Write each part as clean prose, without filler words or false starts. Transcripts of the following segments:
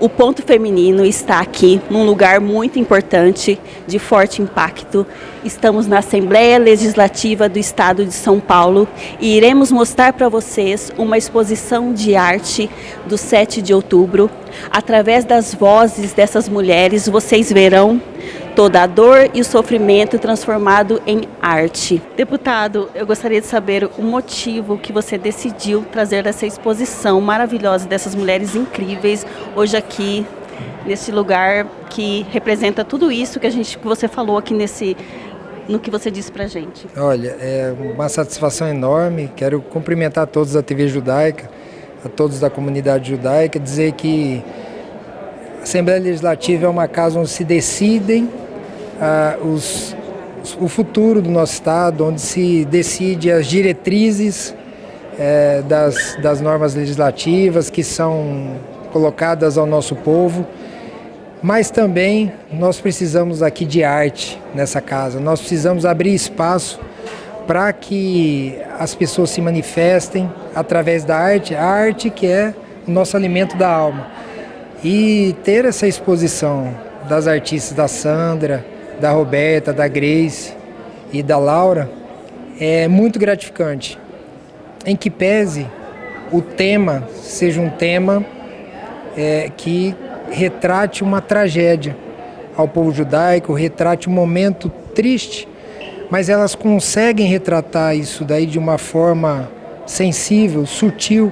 O Ponto Feminino está aqui num lugar muito importante, de forte impacto. Estamos na Assembleia Legislativa do Estado de São Paulo e iremos mostrar para vocês uma exposição de arte do 7 de outubro. Através das vozes dessas mulheres, vocês verão toda a dor e o sofrimento transformado em arte. Deputado, eu gostaria de saber o motivo que você decidiu trazer essa exposição maravilhosa dessas mulheres incríveis hoje aqui nesse lugar que representa tudo isso que você falou aqui no que você disse pra gente. Olha, é uma satisfação enorme. Quero cumprimentar todos da TV Judaica, a todos da comunidade judaica, dizer que a Assembleia Legislativa é uma casa onde se decidem o futuro do nosso Estado, onde se decide as diretrizes das normas legislativas que são colocadas ao nosso povo. Mas também nós precisamos aqui de arte nessa casa, nós precisamos abrir espaço para que as pessoas se manifestem através da arte, a arte que é o nosso alimento da alma. E ter essa exposição das artistas da Sandra, da Roberta, da Grace e da Laura é muito gratificante, em que pese o tema seja um tema que retrate uma tragédia ao povo judaico, retrate um momento triste, mas elas conseguem retratar isso daí de uma forma sensível, sutil,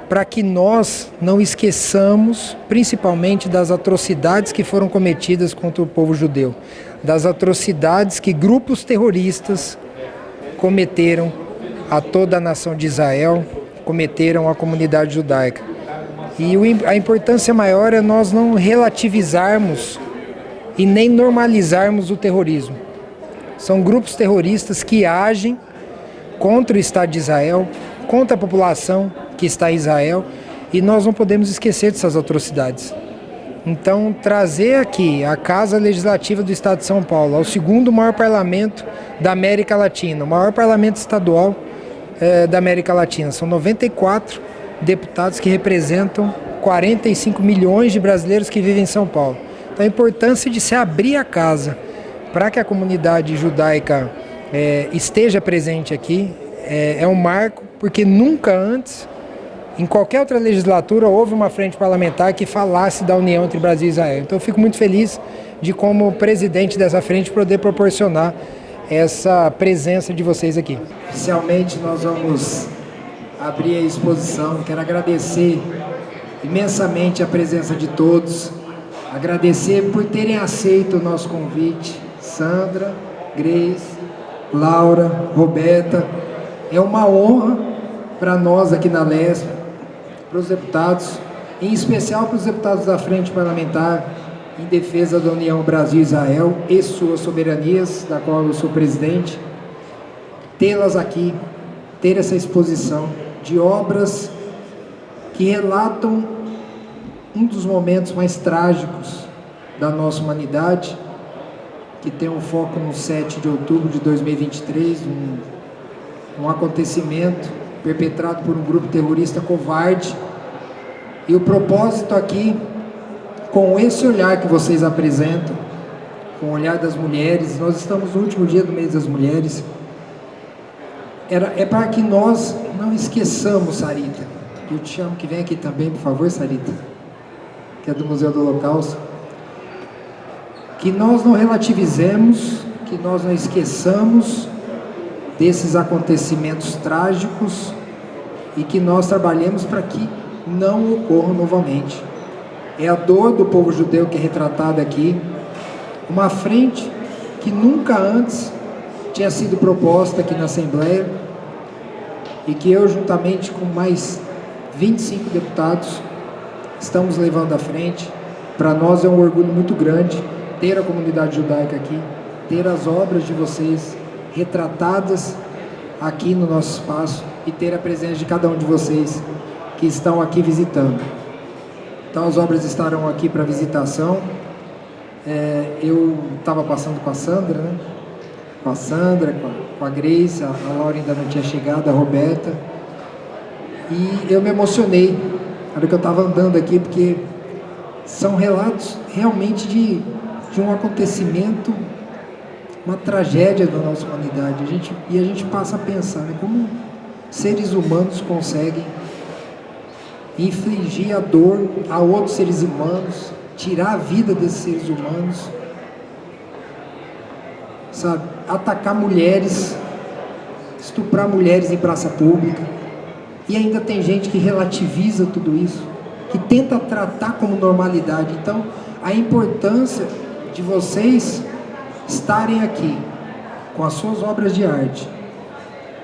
para que nós não esqueçamos, principalmente das atrocidades que foram cometidas contra o povo judeu, das atrocidades que grupos terroristas cometeram a toda a nação de Israel, cometeram à comunidade judaica. E a importância maior é nós não relativizarmos e nem normalizarmos o terrorismo. São grupos terroristas que agem contra o Estado de Israel, contra a população que está em Israel, e nós não podemos esquecer dessas atrocidades. Então, trazer aqui a Casa Legislativa do Estado de São Paulo, ao segundo maior parlamento da América Latina, o maior parlamento estadual da América Latina. São 94 deputados que representam 45 milhões de brasileiros que vivem em São Paulo. Então, a importância de se abrir a casa para que a comunidade judaica esteja presente aqui é um marco, porque nunca antes, em qualquer outra legislatura, houve uma frente parlamentar que falasse da união entre Brasil e Israel. Então eu fico muito feliz de, como presidente dessa frente, poder proporcionar essa presença de vocês aqui. Oficialmente nós vamos abrir a exposição. Quero agradecer imensamente a presença de todos, agradecer por terem aceito o nosso convite. Sandra, Grace, Laura, Roberta, é uma honra para nós aqui na LESP, para os deputados, em especial para os deputados da Frente Parlamentar em Defesa da União Brasil-Israel e suas soberanias, da qual eu sou presidente, tê-las aqui, ter essa exposição de obras que relatam um dos momentos mais trágicos da nossa humanidade, que tem um foco no 7 de outubro de 2023, um acontecimento perpetrado por um grupo terrorista covarde. E o propósito aqui, com esse olhar que vocês apresentam, com o olhar das mulheres, nós estamos no último dia do mês das mulheres, é para que nós não esqueçamos, Sarita. Eu te chamo que vem aqui também, por favor, Sarita, que é do Museu do Holocausto. Que nós não relativizemos, que nós não esqueçamos desses acontecimentos trágicos e que nós trabalhemos para que não ocorram novamente. É a dor do povo judeu que é retratada aqui, uma frente que nunca antes tinha sido proposta aqui na Assembleia e que eu, juntamente com mais 25 deputados, estamos levando à frente. Para nós é um orgulho muito grande ter a comunidade judaica aqui, ter as obras de vocês retratadas aqui no nosso espaço e ter a presença de cada um de vocês que estão aqui visitando. Então as obras estarão aqui para visitação. Eu estava passando com a Sandra, né? Com a Sandra, com a Grace, a Laura ainda não tinha chegado, a Roberta. E eu me emocionei na hora que eu estava andando aqui, porque são relatos realmente de um acontecimento, uma tragédia da nossa humanidade. A gente passa a pensar, né, como seres humanos conseguem infligir a dor a outros seres humanos, tirar a vida desses seres humanos, sabe? Atacar mulheres, estuprar mulheres em praça pública. E ainda tem gente que relativiza tudo isso, que tenta tratar como normalidade. Então, a importância de vocês estarem aqui com as suas obras de arte,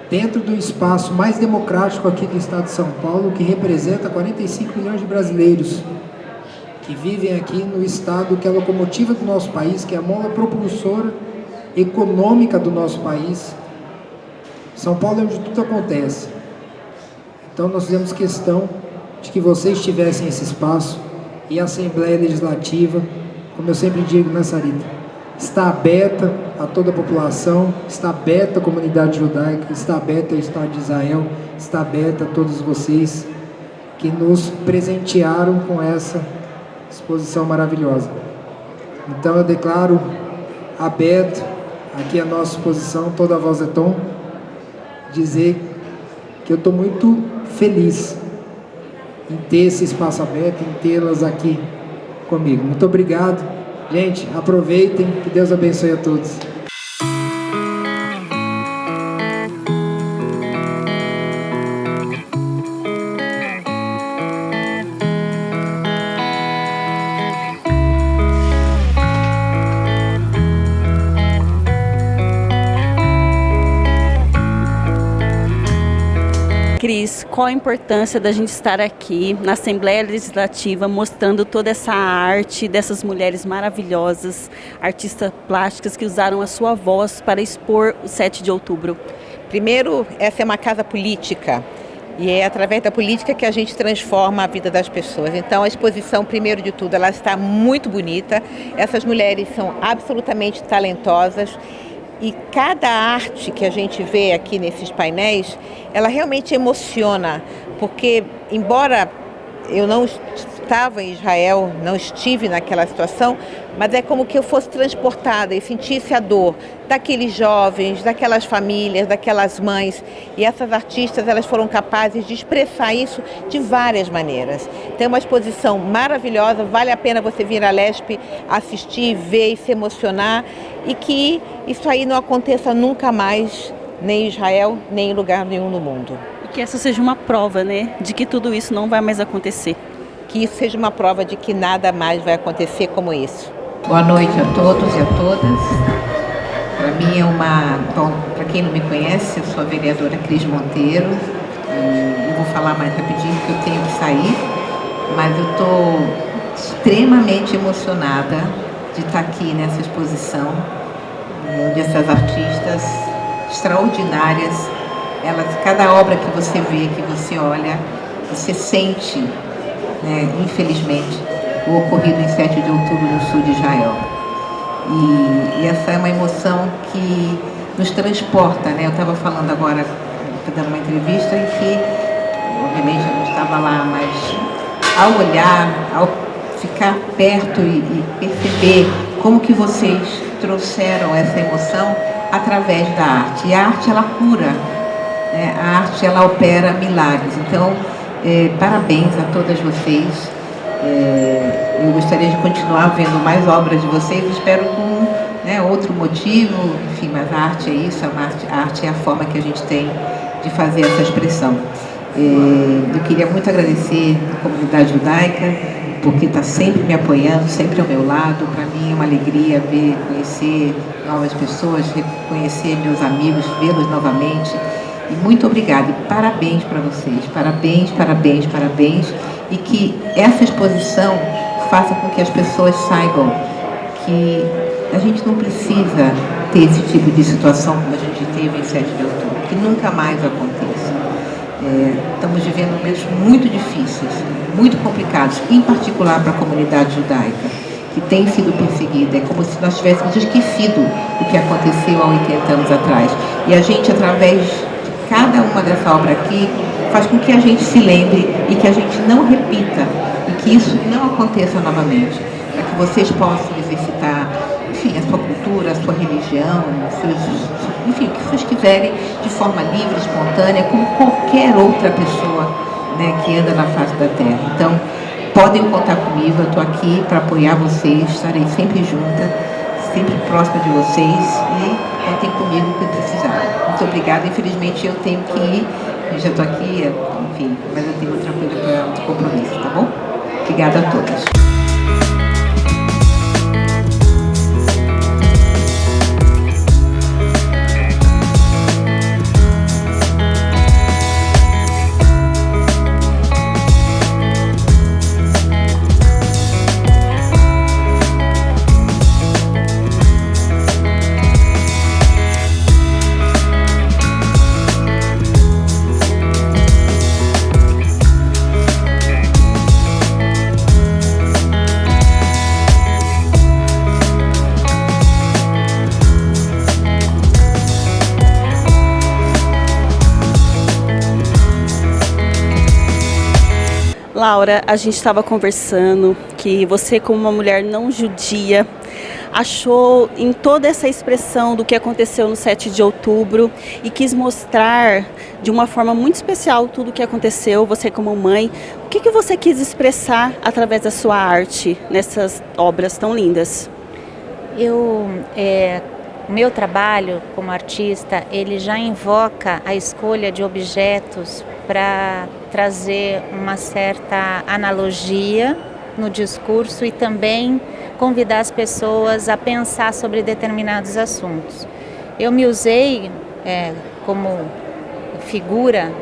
dentro do espaço mais democrático aqui do estado de São Paulo, que representa 45 milhões de brasileiros que vivem aqui no estado que é a locomotiva do nosso país, que é a mola propulsora econômica do nosso país. São Paulo é onde tudo acontece. Então nós fizemos questão de que vocês tivessem esse espaço, e a Assembleia Legislativa, como eu sempre digo, né, Sarita, está aberta a toda a população, está aberta à comunidade judaica, está aberta ao Estado de Israel, está aberta a todos vocês que nos presentearam com essa exposição maravilhosa. Então eu declaro aberto aqui a nossa exposição, Toda a Voz é Tom, dizer que eu estou muito feliz em ter esse espaço aberto, em tê-las aqui comigo. Muito obrigado. Gente, aproveitem, que Deus abençoe a todos. Cris, qual a importância da gente estar aqui na Assembleia Legislativa mostrando toda essa arte dessas mulheres maravilhosas, artistas plásticas que usaram a sua voz para expor o 7 de outubro? Primeiro, essa é uma casa política e é através da política que a gente transforma a vida das pessoas. Então a exposição, primeiro de tudo, ela está muito bonita, essas mulheres são absolutamente talentosas. E cada arte que a gente vê aqui nesses painéis, ela realmente emociona, porque embora eu não estava em Israel, não estive naquela situação, mas é como que eu fosse transportada e sentisse a dor daqueles jovens, daquelas famílias, daquelas mães. E essas artistas, elas foram capazes de expressar isso de várias maneiras. Tem uma exposição maravilhosa, vale a pena você vir à Lesp, assistir, ver e se emocionar, e que isso aí não aconteça nunca mais, nem em Israel, nem em lugar nenhum no mundo. E que essa seja uma prova, né, de que tudo isso não vai mais acontecer. Que isso seja uma prova de que nada mais vai acontecer como isso. Boa noite a todos e a todas. Para mim bom, para quem não me conhece, eu sou a vereadora Cris Monteiro. E eu vou falar mais rapidinho porque eu tenho que sair, mas eu estou extremamente emocionada de estar aqui nessa exposição, onde essas artistas extraordinárias, cada obra que você vê, que você olha, você sente, né, infelizmente, o ocorrido em 7 de outubro no sul de Israel. E essa é uma emoção que nos transporta, né? Eu estava falando agora, dando uma entrevista em que, obviamente, eu não estava lá, mas ao olhar, ao ficar perto e perceber como que vocês trouxeram essa emoção através da arte. E a arte, ela cura, né? A arte, ela opera milagres. Então, parabéns a todas vocês. Eu gostaria de continuar vendo mais obras de vocês, espero com, né, outro motivo, enfim, mas a arte é isso, a arte é a forma que a gente tem de fazer essa expressão. Eu queria muito agradecer a comunidade judaica, porque está sempre me apoiando, sempre ao meu lado. Para mim é uma alegria conhecer novas pessoas, reconhecer meus amigos, vê-los novamente. E muito obrigada, e parabéns para vocês, parabéns, parabéns, parabéns, e que essa exposição faça com que as pessoas saibam que a gente não precisa ter esse tipo de situação como a gente teve em 7 de outubro, que nunca mais aconteça. Estamos vivendo momentos muito difíceis, muito complicados, em particular para a comunidade judaica, que tem sido perseguida. É como se nós tivéssemos esquecido o que aconteceu há 80 anos atrás. E a gente, através cada uma dessa obra aqui, faz com que a gente se lembre e que a gente não repita e que isso não aconteça novamente, para que vocês possam exercitar, enfim, a sua cultura, a sua religião, enfim, o que vocês quiserem, de forma livre, espontânea, como qualquer outra pessoa, né, que anda na face da Terra. Então, podem contar comigo, eu estou aqui para apoiar vocês, estarei sempre junta, sempre próxima de vocês e contem comigo o que precisar. Muito obrigada, infelizmente eu tenho que ir, eu já estou aqui, enfim, mas eu tenho outra coisa de compromisso, tá bom? Obrigada a todos. Laura, a gente estava conversando que você, como uma mulher não judia, achou em toda essa expressão do que aconteceu no 7 de outubro e quis mostrar de uma forma muito especial tudo o que aconteceu, você como mãe. O que você quis expressar através da sua arte nessas obras tão lindas? O meu trabalho como artista, ele já invoca a escolha de objetos para trazer uma certa analogia no discurso e também convidar as pessoas a pensar sobre determinados assuntos. Eu me usei como figura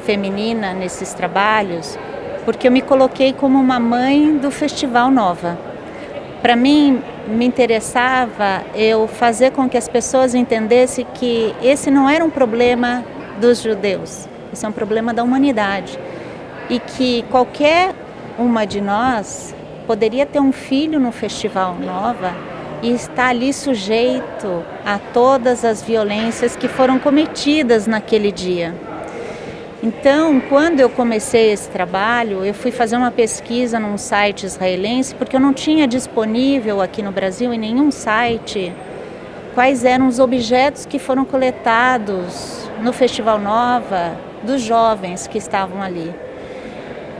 feminina nesses trabalhos porque eu me coloquei como uma mãe do Festival Nova. Para mim, me interessava eu fazer com que as pessoas entendessem que esse não era um problema dos judeus, esse é um problema da humanidade. E que qualquer uma de nós poderia ter um filho no Festival Nova e estar ali sujeito a todas as violências que foram cometidas naquele dia. Então, quando eu comecei esse trabalho, eu fui fazer uma pesquisa num site israelense, porque eu não tinha disponível aqui no Brasil, em nenhum site, quais eram os objetos que foram coletados no Festival Nova dos jovens que estavam ali.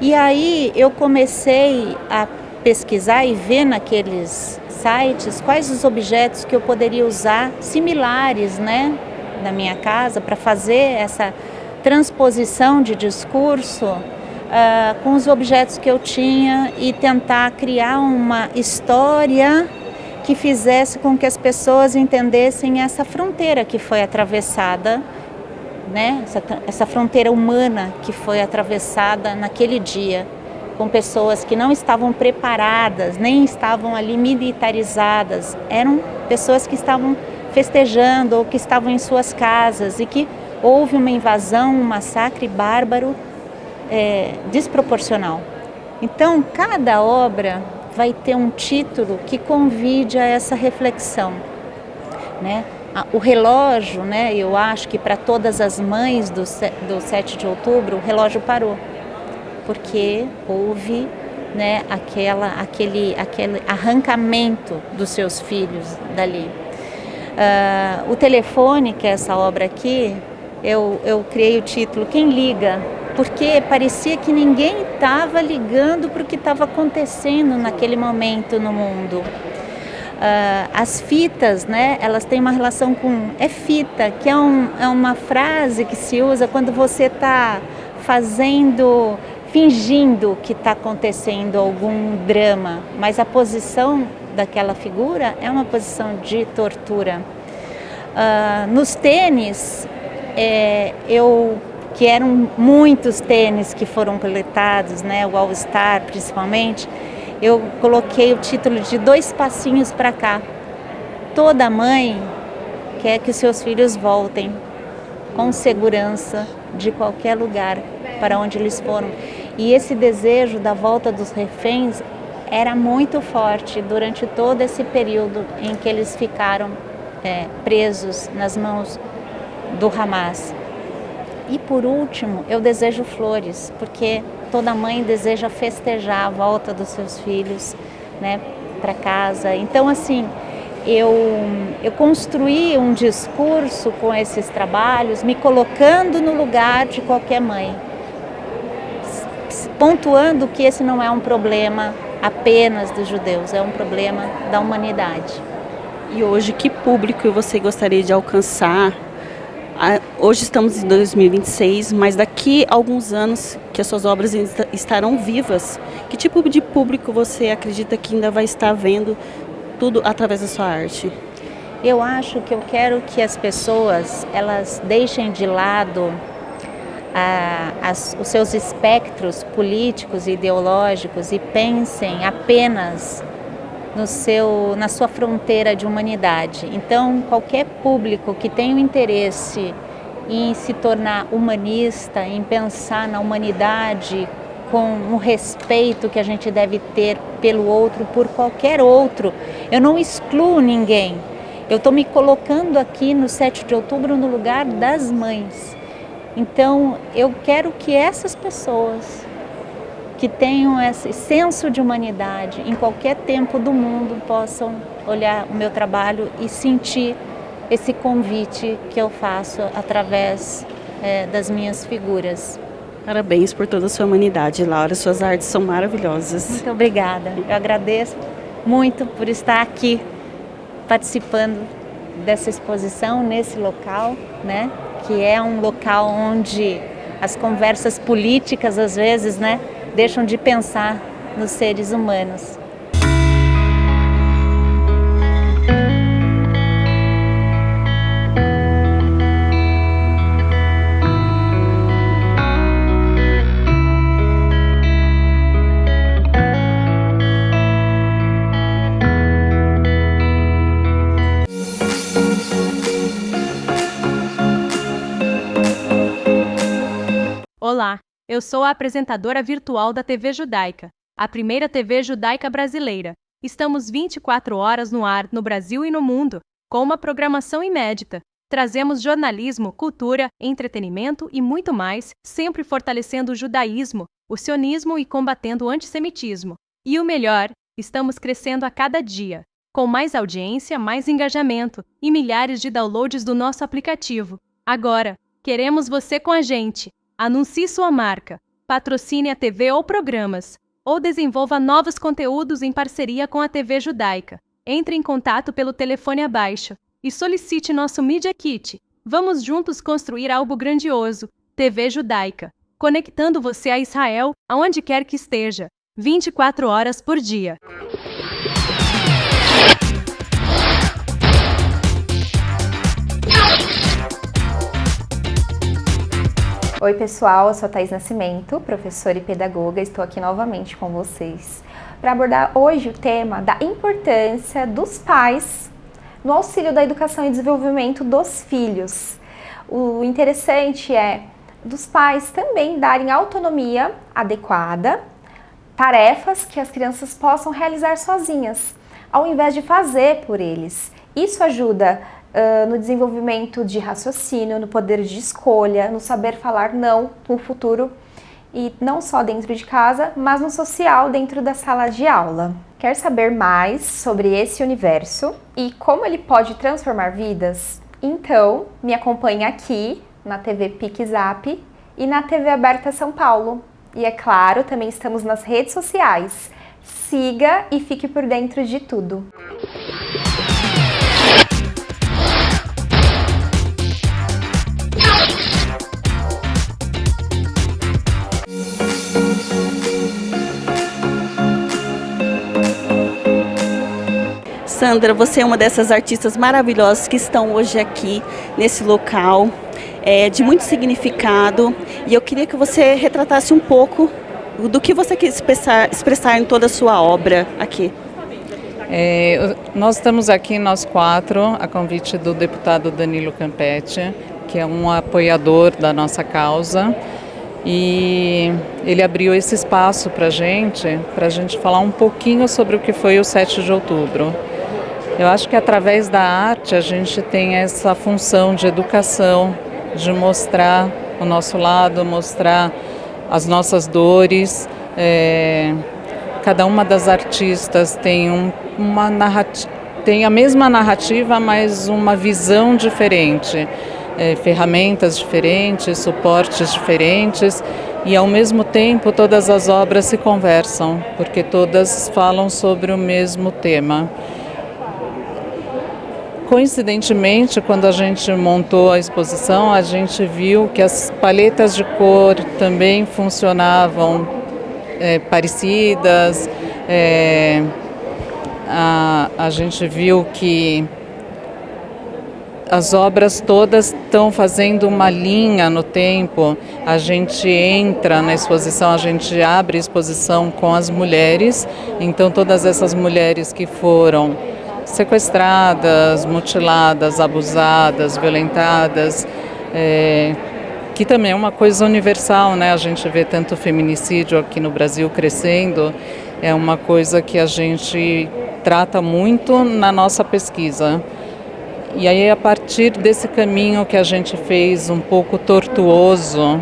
E aí eu comecei a pesquisar e ver naqueles sites quais os objetos que eu poderia usar similares, né, na minha casa para fazer essa transposição de discurso com os objetos que eu tinha e tentar criar uma história que fizesse com que as pessoas entendessem essa fronteira que foi atravessada, né? Essa fronteira humana que foi atravessada naquele dia, com pessoas que não estavam preparadas, nem estavam ali militarizadas, eram pessoas que estavam festejando ou que estavam em suas casas e que houve uma invasão, um massacre bárbaro desproporcional. Então, cada obra vai ter um título que convide a essa reflexão, né? O relógio, né? Eu acho que para todas as mães do 7 de outubro, o relógio parou, porque houve, né, aquele arrancamento dos seus filhos dali. O telefone, que é essa obra aqui, eu criei o título Quem Liga? Porque parecia que ninguém estava ligando para o que estava acontecendo naquele momento no mundo. As fitas, né, elas têm uma relação com... É fita, que é uma frase que se usa quando você está fingindo que está acontecendo algum drama, mas a posição daquela figura é uma posição de tortura. Nos tênis, que eram muitos tênis que foram coletados, né, o All Star principalmente, eu coloquei o título de 2 passinhos para cá. Toda mãe quer que os seus filhos voltem com segurança de qualquer lugar para onde eles foram. E esse desejo da volta dos reféns era muito forte durante todo esse período em que eles ficaram presos nas mãos do Hamas. E por último, eu desejo flores, porque toda mãe deseja festejar a volta dos seus filhos, né, para casa. Então, assim, eu construí um discurso com esses trabalhos, me colocando no lugar de qualquer mãe, pontuando que esse não é um problema apenas dos judeus, é um problema da humanidade. E hoje, que público você gostaria de alcançar? Hoje estamos em 2026, mas daqui a alguns anos que as suas obras estarão vivas, que tipo de público você acredita que ainda vai estar vendo tudo através da sua arte? Eu acho que eu quero que as pessoas, elas deixem de lado os seus espectros políticos e ideológicos e pensem apenas na sua fronteira de humanidade. Então, qualquer público que tenha o interesse em se tornar humanista, em pensar na humanidade com o respeito que a gente deve ter pelo outro, por qualquer outro, eu não excluo ninguém. Eu estou me colocando aqui no 7 de outubro no lugar das mães. Então, eu quero que essas pessoas que tenham esse senso de humanidade em qualquer tempo do mundo possam olhar o meu trabalho e sentir esse convite que eu faço através das minhas figuras. Parabéns por toda a sua humanidade, Laura. Suas artes são maravilhosas. Muito obrigada. Eu agradeço muito por estar aqui participando dessa exposição nesse local, né? Que é um local onde as conversas políticas, às vezes, né, deixam de pensar nos seres humanos. Olá, eu sou a apresentadora virtual da TV Judaica, a primeira TV judaica brasileira. Estamos 24 horas no ar no Brasil e no mundo, com uma programação inédita. Trazemos jornalismo, cultura, entretenimento e muito mais, sempre fortalecendo o judaísmo, o sionismo e combatendo o antissemitismo. E o melhor, estamos crescendo a cada dia, com mais audiência, mais engajamento e milhares de downloads do nosso aplicativo. Agora, queremos você com a gente. Anuncie sua marca, patrocine a TV ou programas, ou desenvolva novos conteúdos em parceria com a TV Judaica. Entre em contato pelo telefone abaixo e solicite nosso Media Kit. Vamos juntos construir algo grandioso. TV Judaica, conectando você a Israel aonde quer que esteja, 24 horas por dia. Oi pessoal, eu sou a Thaís Nascimento, professora e pedagoga, estou aqui novamente com vocês para abordar hoje o tema da importância dos pais no auxílio da educação e desenvolvimento dos filhos. O interessante é dos pais também darem autonomia adequada, tarefas que as crianças possam realizar sozinhas, ao invés de fazer por eles. Isso ajuda no desenvolvimento de raciocínio, no poder de escolha, no saber falar não no futuro, e não só dentro de casa, mas no social, dentro da sala de aula. Quer saber mais sobre esse universo e como ele pode transformar vidas? Então, me acompanhe aqui na TV PIC Zap e na TV Aberta São Paulo. E é claro, também estamos nas redes sociais. Siga e fique por dentro de tudo. Sandra, você é uma dessas artistas maravilhosas que estão hoje aqui nesse local, de muito significado, e eu queria que você retratasse um pouco do que você quis expressar em toda a sua obra aqui. Nós estamos aqui, nós quatro, a convite do deputado Danilo Campetti, que é um apoiador da nossa causa, e ele abriu esse espaço para a gente falar um pouquinho sobre o que foi o 7 de outubro. Eu acho que através da arte a gente tem essa função de educação, de mostrar o nosso lado, mostrar as nossas dores. Cada uma das artistas tem tem a mesma narrativa, mas uma visão diferente, ferramentas diferentes, suportes diferentes, e ao mesmo tempo todas as obras se conversam, porque todas falam sobre o mesmo tema. Coincidentemente, quando a gente montou a exposição, a gente viu que as paletas de cor também funcionavam parecidas. A gente viu que as obras todas estão fazendo uma linha no tempo. A gente entra na exposição, a gente abre a exposição com as mulheres, então todas essas mulheres que foram sequestradas, mutiladas, abusadas, violentadas, que também é uma coisa universal, né? A gente vê tanto feminicídio aqui no Brasil crescendo, é uma coisa que a gente trata muito na nossa pesquisa. E aí, a partir desse caminho que a gente fez um pouco tortuoso,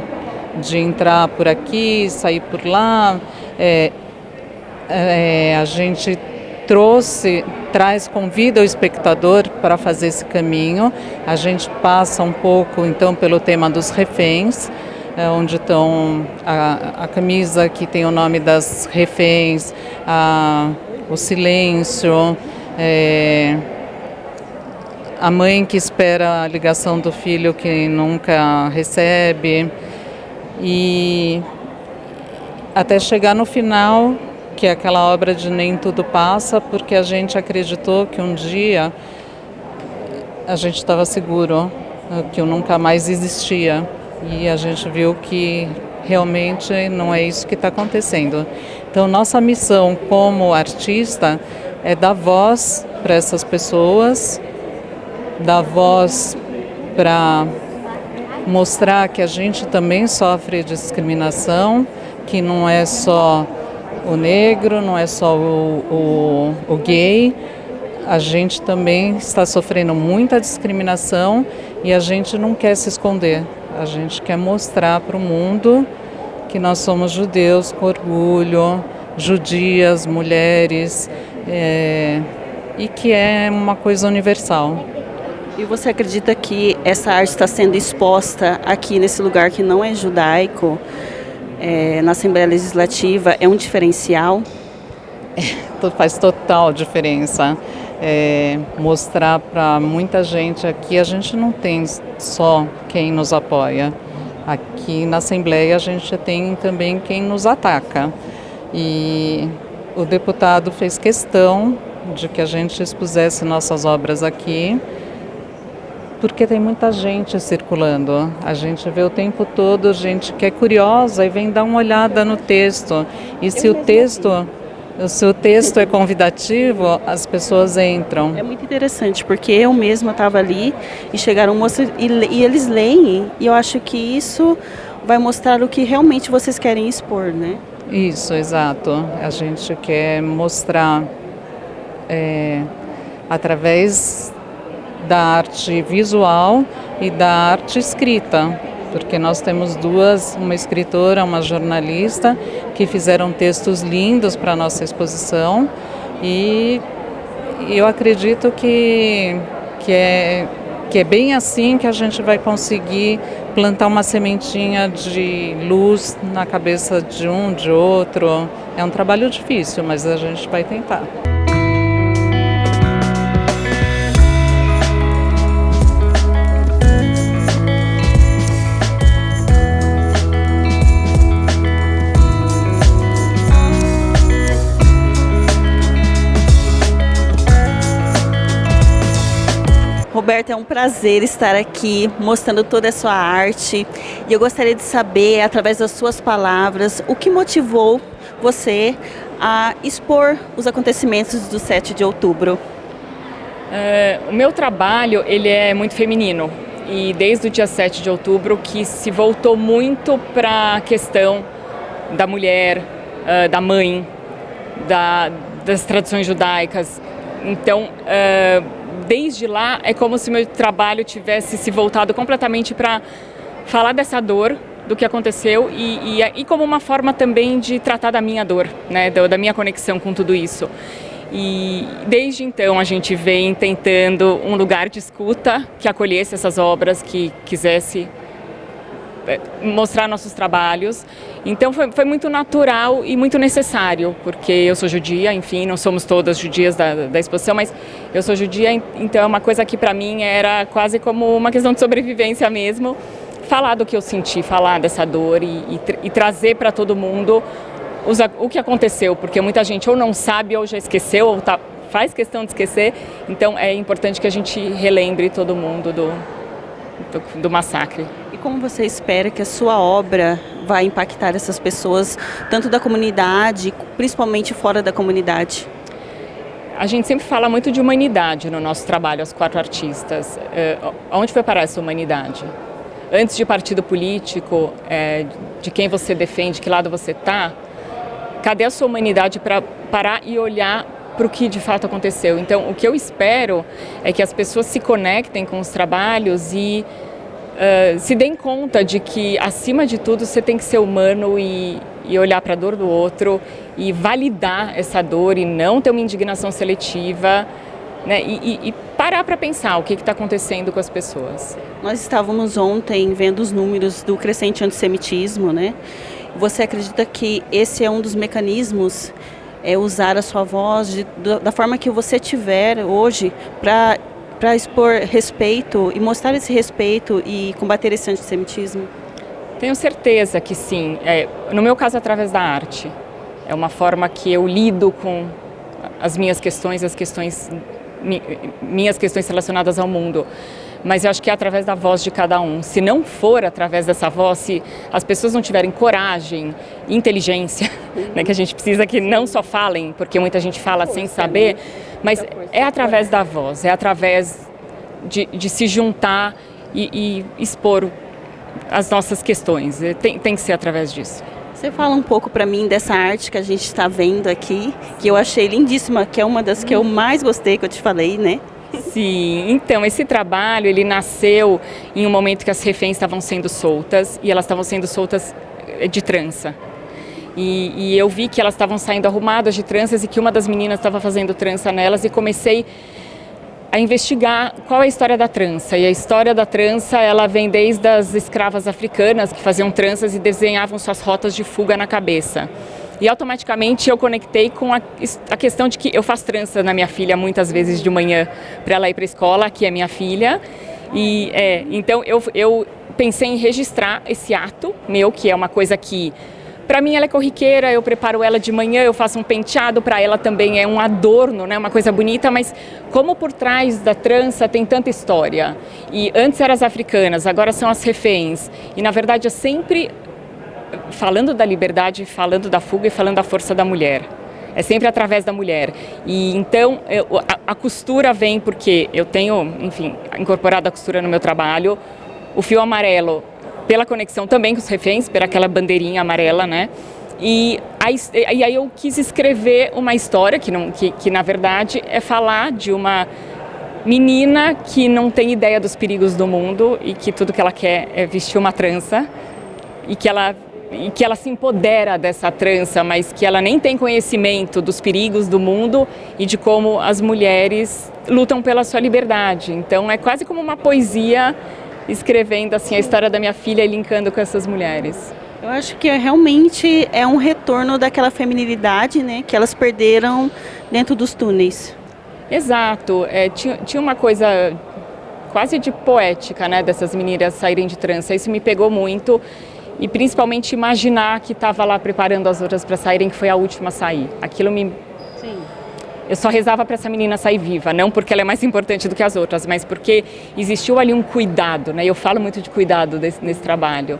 de entrar por aqui, sair por lá, a gente convida o espectador para fazer esse caminho. A gente passa um pouco, então, pelo tema dos reféns, onde estão a camisa que tem o nome das reféns, o silêncio, a mãe que espera a ligação do filho que nunca recebe, e até chegar no final, que é aquela obra de Nem Tudo Passa, porque a gente acreditou que um dia a gente estava seguro, que o nunca mais existia, e a gente viu que realmente não é isso que está acontecendo. Então, nossa missão como artista é dar voz para essas pessoas, dar voz para mostrar que a gente também sofre discriminação, que não é só o negro, não é só o gay, a gente também está sofrendo muita discriminação e a gente não quer se esconder, a gente quer mostrar para o mundo que nós somos judeus com orgulho, judias, mulheres, e que é uma coisa universal. E você acredita que essa arte está sendo exposta aqui nesse lugar que não é judaico, na Assembleia Legislativa, é um diferencial? Faz total diferença. Mostrar para muita gente aqui, a gente não tem só quem nos apoia. Aqui na Assembleia a gente tem também quem nos ataca. E o deputado fez questão de que a gente expusesse nossas obras aqui, porque tem muita gente circulando. A gente vê o tempo todo gente que é curiosa e vem dar uma olhada no texto. E se o texto é convidativo, as pessoas entram. É muito interessante, porque eu mesma estava ali e chegaram moças e eles leem, e eu acho que isso vai mostrar o que realmente vocês querem expor, né? Isso, exato. A gente quer mostrar através da arte visual e da arte escrita, porque nós temos duas, uma escritora, uma jornalista, que fizeram textos lindos para a nossa exposição, e eu acredito que é bem assim que a gente vai conseguir plantar uma sementinha de luz na cabeça de um, de outro. É um trabalho difícil, mas a gente vai tentar. Roberta, é um prazer estar aqui mostrando toda a sua arte, e eu gostaria de saber, através das suas palavras, o que motivou você a expor os acontecimentos do 7 de outubro. O meu trabalho ele é muito feminino, e desde o dia 7 de outubro que se voltou muito para a questão da mulher, da mãe, das tradições judaicas. Então, desde lá é como se meu trabalho tivesse se voltado completamente para falar dessa dor do que aconteceu e como uma forma também de tratar da minha dor, né, da minha conexão com tudo isso. E desde então a gente vem tentando um lugar de escuta que acolhesse essas obras, que quisesse mostrar nossos trabalhos. Então foi muito natural e muito necessário, porque eu sou judia, enfim, não somos todas judias da exposição, mas eu sou judia, então é uma coisa que para mim era quase como uma questão de sobrevivência mesmo, falar do que eu senti, falar dessa dor e trazer para todo mundo o que aconteceu, porque muita gente ou não sabe ou já esqueceu ou faz questão de esquecer, então é importante que a gente relembre todo mundo do massacre. E como você espera que a sua obra vai impactar essas pessoas, tanto da comunidade, principalmente fora da comunidade? A gente sempre fala muito de humanidade no nosso trabalho, as 4 artistas. Onde foi parar essa humanidade? Antes de partido político, de quem você defende, que lado você está, cadê a sua humanidade para parar e olhar para o que de fato aconteceu? Então, o que eu espero é que as pessoas se conectem com os trabalhos e se deem conta de que, acima de tudo, você tem que ser humano e olhar para a dor do outro e validar essa dor e não ter uma indignação seletiva, né? E parar para pensar o que está acontecendo com as pessoas. Nós estávamos ontem vendo os números do crescente antissemitismo, né? Você acredita que esse é um dos mecanismos, usar a sua voz da forma que você tiver hoje para expor respeito e mostrar esse respeito e combater esse antissemitismo? Tenho certeza que sim. No meu caso, através da arte. É uma forma que eu lido com as minhas questões, minhas questões relacionadas ao mundo. Mas eu acho que é através da voz de cada um. Se não for através dessa voz, se as pessoas não tiverem coragem, inteligência, né, que a gente precisa que não só falem, porque muita gente fala sem saber, mas é através da voz, é através de se juntar e expor as nossas questões. Tem que ser através disso. Você fala um pouco para mim dessa arte que a gente está vendo aqui, que eu achei lindíssima, que é uma das que eu mais gostei, que eu te falei, né? Sim, então esse trabalho ele nasceu em um momento que as reféns estavam sendo soltas e elas estavam sendo soltas de trança. E eu vi que elas estavam saindo arrumadas de tranças e que uma das meninas estava fazendo trança nelas e comecei a investigar qual é a história da trança. E a história da trança, ela vem desde as escravas africanas que faziam tranças e desenhavam suas rotas de fuga na cabeça. E automaticamente eu conectei com a questão de que eu faço trança na minha filha muitas vezes de manhã para ela ir para a escola, que é minha filha. Então eu pensei em registrar esse ato meu, que é uma coisa que para mim ela é corriqueira, eu preparo ela de manhã, eu faço um penteado, para ela também é um adorno, né, uma coisa bonita, mas como por trás da trança tem tanta história. E antes eram as africanas, agora são as reféns. E na verdade eu sempre falando da liberdade, falando da fuga e falando da força da mulher. É sempre através da mulher. E então a costura vem porque eu tenho, enfim, incorporado a costura no meu trabalho. O fio amarelo, pela conexão também com os reféns, pela aquela bandeirinha amarela, né? E aí eu quis escrever uma história que na verdade é falar de uma menina que não tem ideia dos perigos do mundo e que tudo que ela quer é vestir uma trança e que ela se empodera dessa trança, mas que ela nem tem conhecimento dos perigos do mundo e de como as mulheres lutam pela sua liberdade. Então é quase como uma poesia escrevendo assim a história da minha filha e linkando com essas mulheres. Eu acho que realmente é um retorno daquela feminilidade, né, que elas perderam dentro dos túneis. Exato. Tinha uma coisa quase de poética, né, dessas meninas saírem de trança. Isso me pegou muito. E principalmente imaginar que estava lá preparando as outras para saírem, que foi a última a sair. Sim. Eu só rezava para essa menina sair viva, não porque ela é mais importante do que as outras, mas porque existiu ali um cuidado, né? Eu falo muito de cuidado nesse trabalho,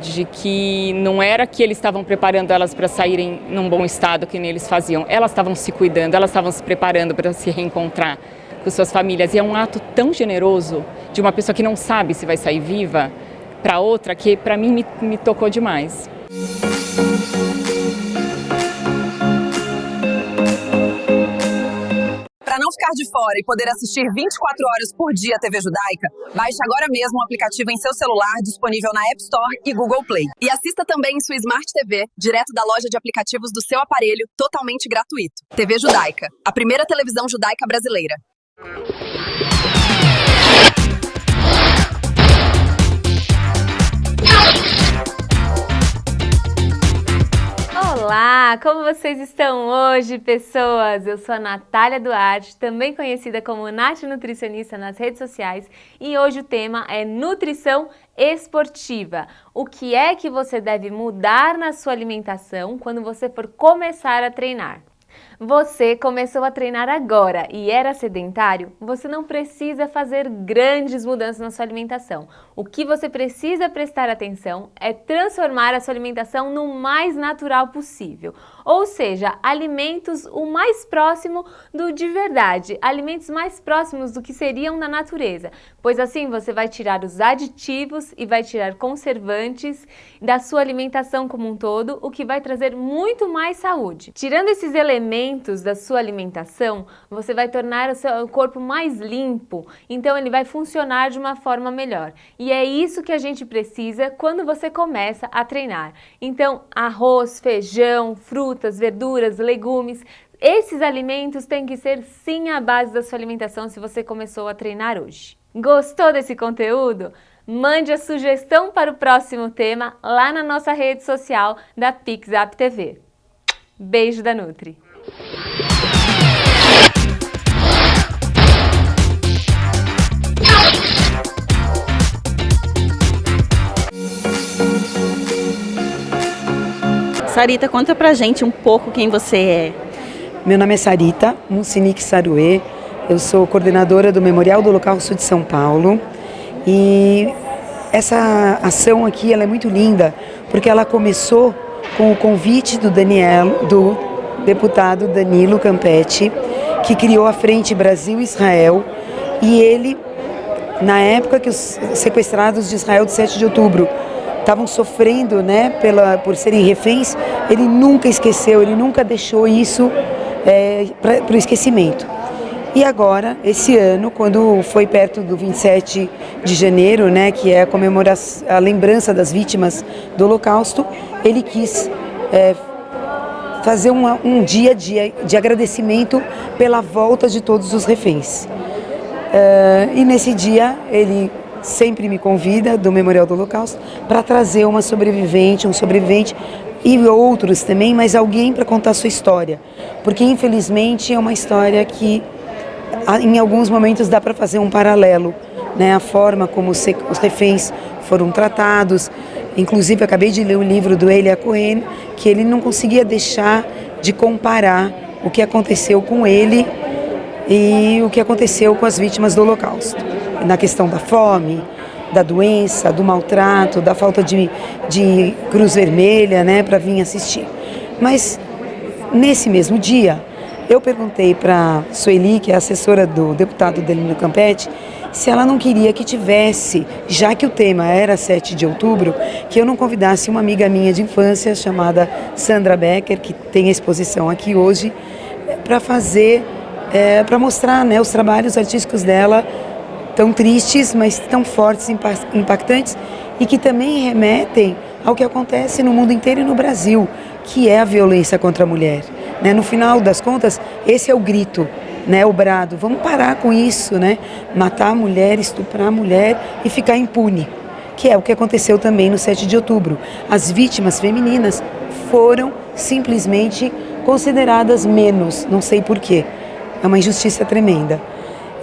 de que não era que eles estavam preparando elas para saírem num bom estado, que nem eles faziam. Elas estavam se cuidando, elas estavam se preparando para se reencontrar com suas famílias. E é um ato tão generoso de uma pessoa que não sabe se vai sair viva, para outra, que para mim me tocou demais. Para não ficar de fora e poder assistir 24 horas por dia a TV Judaica, baixe agora mesmo o aplicativo em seu celular, disponível na App Store e Google Play. E assista também em sua Smart TV, direto da loja de aplicativos do seu aparelho, totalmente gratuito. TV Judaica, a primeira televisão judaica brasileira. Olá, como vocês estão hoje, pessoas? Eu sou a Natália Duarte, também conhecida como Nath Nutricionista nas redes sociais, e hoje o tema é nutrição esportiva. O que é que você deve mudar na sua alimentação quando você for começar a treinar? Você começou a treinar agora e era sedentário? Você não precisa fazer grandes mudanças na sua alimentação. O que você precisa prestar atenção é transformar a sua alimentação no mais natural possível. Ou seja, alimentos o mais próximo do de verdade, alimentos mais próximos do que seriam na natureza, pois assim você vai tirar os aditivos e vai tirar conservantes da sua alimentação como um todo, o que vai trazer muito mais saúde. Tirando esses elementos da sua alimentação, você vai tornar o seu corpo mais limpo, então ele vai funcionar de uma forma melhor. E é isso que a gente precisa quando você começa a treinar. Então, arroz, feijão, frutas, verduras, legumes, esses alimentos têm que ser sim a base da sua alimentação se você começou a treinar hoje. Gostou desse conteúdo? Mande a sugestão para o próximo tema lá na nossa rede social da PixApp TV. Beijo da Nutri! Sarita, conta pra gente um pouco quem você é. Meu nome é Sarita Munsinik Saruê, eu sou coordenadora do Memorial do Holocausto de São Paulo e essa ação aqui ela é muito linda porque ela começou com o convite do deputado Danilo Campetti, que criou a Frente Brasil-Israel, e ele, na época que os sequestrados de Israel de 7 de outubro estavam sofrendo, né, por serem reféns, ele nunca esqueceu, ele nunca deixou isso para o esquecimento. E agora, esse ano, quando foi perto do 27 de janeiro, né, que é a lembrança das vítimas do Holocausto, ele quis fazer um dia de agradecimento pela volta de todos os reféns. E nesse dia, ele sempre me convida, do Memorial do Holocausto, para trazer uma sobrevivente, um sobrevivente e outros também, mas alguém para contar a sua história. Porque, infelizmente, é uma história que, em alguns momentos, dá para fazer um paralelo, né? A forma como os reféns foram tratados. Inclusive, acabei de ler o livro do Elia Cohen, que ele não conseguia deixar de comparar o que aconteceu com ele e o que aconteceu com as vítimas do Holocausto. Na questão da fome, da doença, do maltrato, da falta de Cruz Vermelha, né, para vir assistir. Mas, nesse mesmo dia, eu perguntei para Sueli, que é assessora do deputado Danilo Campetti, se ela não queria que tivesse, já que o tema era 7 de outubro, que eu não convidasse uma amiga minha de infância, chamada Sandra Becker, que tem a exposição aqui hoje, para mostrar, né, os trabalhos artísticos dela, tão tristes, mas tão fortes, impactantes, e que também remetem ao que acontece no mundo inteiro e no Brasil, que é a violência contra a mulher. Né? No final das contas, esse é o grito, né? O brado. Vamos parar com isso, né? Matar a mulher, estuprar a mulher e ficar impune, que é o que aconteceu também no 7 de outubro. As vítimas femininas foram simplesmente consideradas menos, não sei porquê. É uma injustiça tremenda.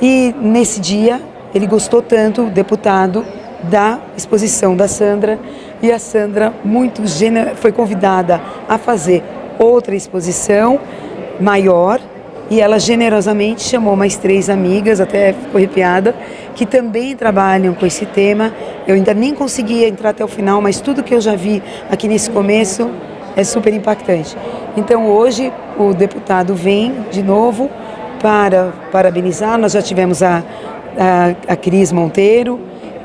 E nesse dia, ele gostou tanto, o deputado, da exposição da Sandra, e a Sandra foi convidada a fazer outra exposição maior, e ela generosamente chamou mais 3 amigas, até ficou arrepiada, que também trabalham com esse tema. Eu ainda nem consegui entrar até o final, mas tudo que eu já vi aqui nesse começo é super impactante. Então hoje o deputado vem de novo para parabenizar. Nós já tivemos a Cris Monteiro,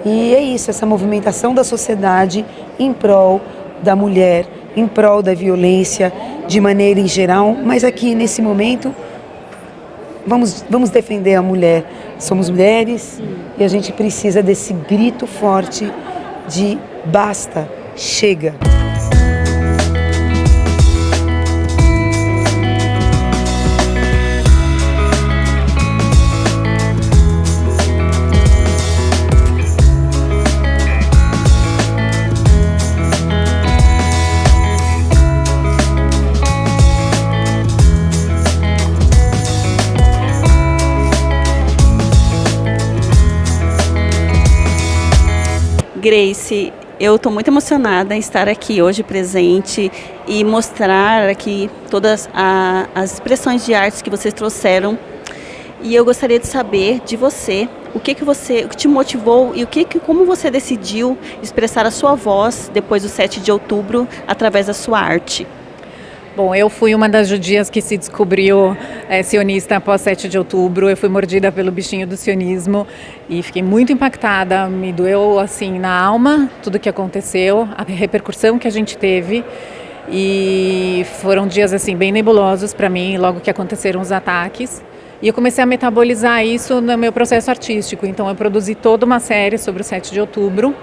e é isso, essa movimentação da sociedade em prol da mulher, em prol da violência de maneira em geral, mas aqui nesse momento vamos defender a mulher. Somos mulheres e a gente precisa desse grito forte de basta, chega. Grace, eu estou muito emocionada em estar aqui hoje presente e mostrar aqui todas as expressões de artes que vocês trouxeram. E eu gostaria de saber de você, o que te motivou e como você decidiu expressar a sua voz depois do 7 de outubro através da sua arte. Bom, eu fui uma das judias que se descobriu sionista após 7 de outubro. Eu fui mordida pelo bichinho do sionismo e fiquei muito impactada. Me doeu assim na alma tudo que aconteceu, a repercussão que a gente teve. E foram dias assim bem nebulosos para mim, logo que aconteceram os ataques. E eu comecei a metabolizar isso no meu processo artístico. Então eu produzi toda uma série sobre o 7 de outubro.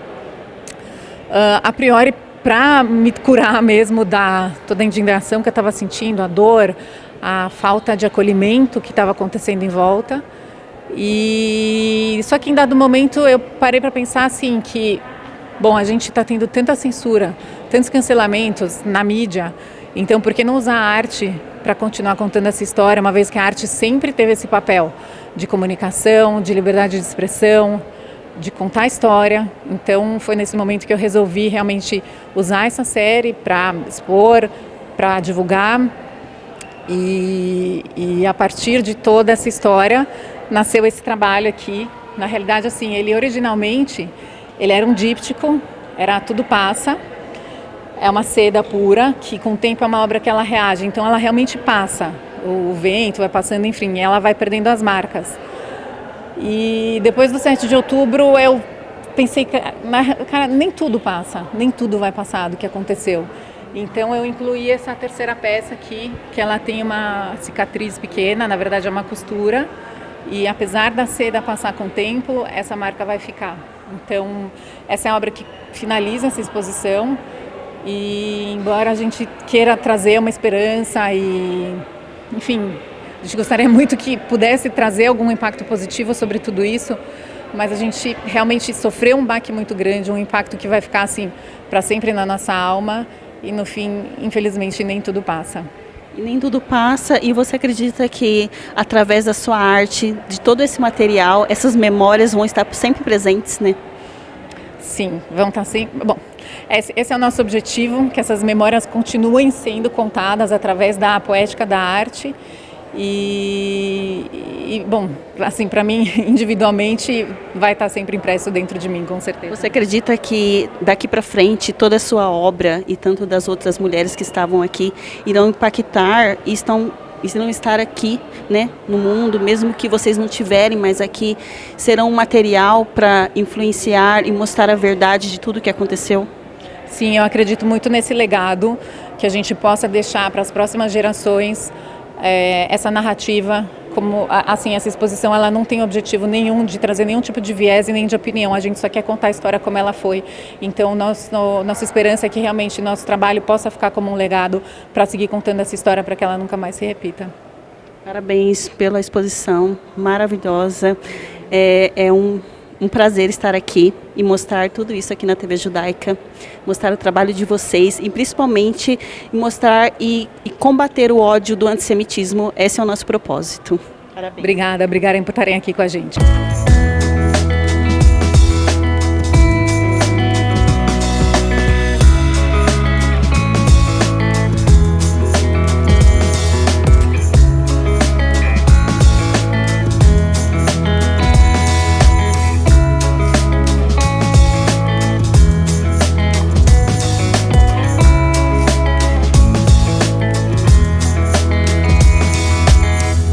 A priori, para me curar mesmo da toda a indignação que eu estava sentindo, a dor, a falta de acolhimento que estava acontecendo em volta. E só que em dado momento eu parei para pensar assim que, bom, a gente está tendo tanta censura, tantos cancelamentos na mídia, então por que não usar a arte para continuar contando essa história, uma vez que a arte sempre teve esse papel de comunicação, de liberdade de expressão, de contar a história. Então foi nesse momento que eu resolvi realmente usar essa série para expor, para divulgar e a partir de toda essa história nasceu esse trabalho aqui. Na realidade, assim, ele originalmente ele era um díptico, era Tudo Passa, é uma seda pura que com o tempo é uma obra que ela reage, então ela realmente passa, o vento vai passando, enfim, ela vai perdendo as marcas. E depois do 7 de outubro eu pensei que, cara, nem tudo passa, nem tudo vai passar do que aconteceu. Então eu incluí essa terceira peça aqui, que ela tem uma cicatriz pequena, na verdade é uma costura, e apesar da seda passar com o tempo, essa marca vai ficar. Então essa é a obra que finaliza essa exposição, e embora a gente queira trazer uma esperança e, enfim, a gente gostaria muito que pudesse trazer algum impacto positivo sobre tudo isso, mas a gente realmente sofreu um baque muito grande, um impacto que vai ficar assim para sempre na nossa alma e no fim, infelizmente, nem tudo passa. E nem tudo passa, e você acredita que através da sua arte, de todo esse material, essas memórias vão estar sempre presentes, né? Sim, vão estar sempre. Bom, esse é o nosso objetivo, que essas memórias continuem sendo contadas através da poética da arte. E bom, assim, para mim, individualmente, vai estar sempre impresso dentro de mim, com certeza. Você acredita que daqui para frente toda a sua obra e tanto das outras mulheres que estavam aqui irão impactar e irão estar aqui, né, no mundo, mesmo que vocês não tiverem mais aqui, serão um material para influenciar e mostrar a verdade de tudo que aconteceu? Sim, eu acredito muito nesse legado, que a gente possa deixar para as próximas gerações essa narrativa, como assim, essa exposição ela não tem objetivo nenhum de trazer nenhum tipo de viés e nem de opinião, a gente só quer contar a história como ela foi. Então nossa esperança é que realmente nosso trabalho possa ficar como um legado para seguir contando essa história para que ela nunca mais se repita. Parabéns pela exposição maravilhosa, é um prazer estar aqui e mostrar tudo isso aqui na TV Judaica, mostrar o trabalho de vocês e principalmente mostrar e combater o ódio do antissemitismo. Esse é o nosso propósito. Parabéns. Obrigada por estarem aqui com a gente.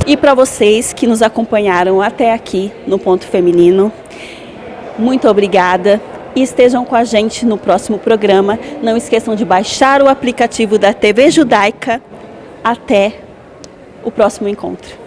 E para vocês que nos acompanharam até aqui no Ponto Feminino, muito obrigada e estejam com a gente no próximo programa. Não esqueçam de baixar o aplicativo da TV Judaica. Até o próximo encontro.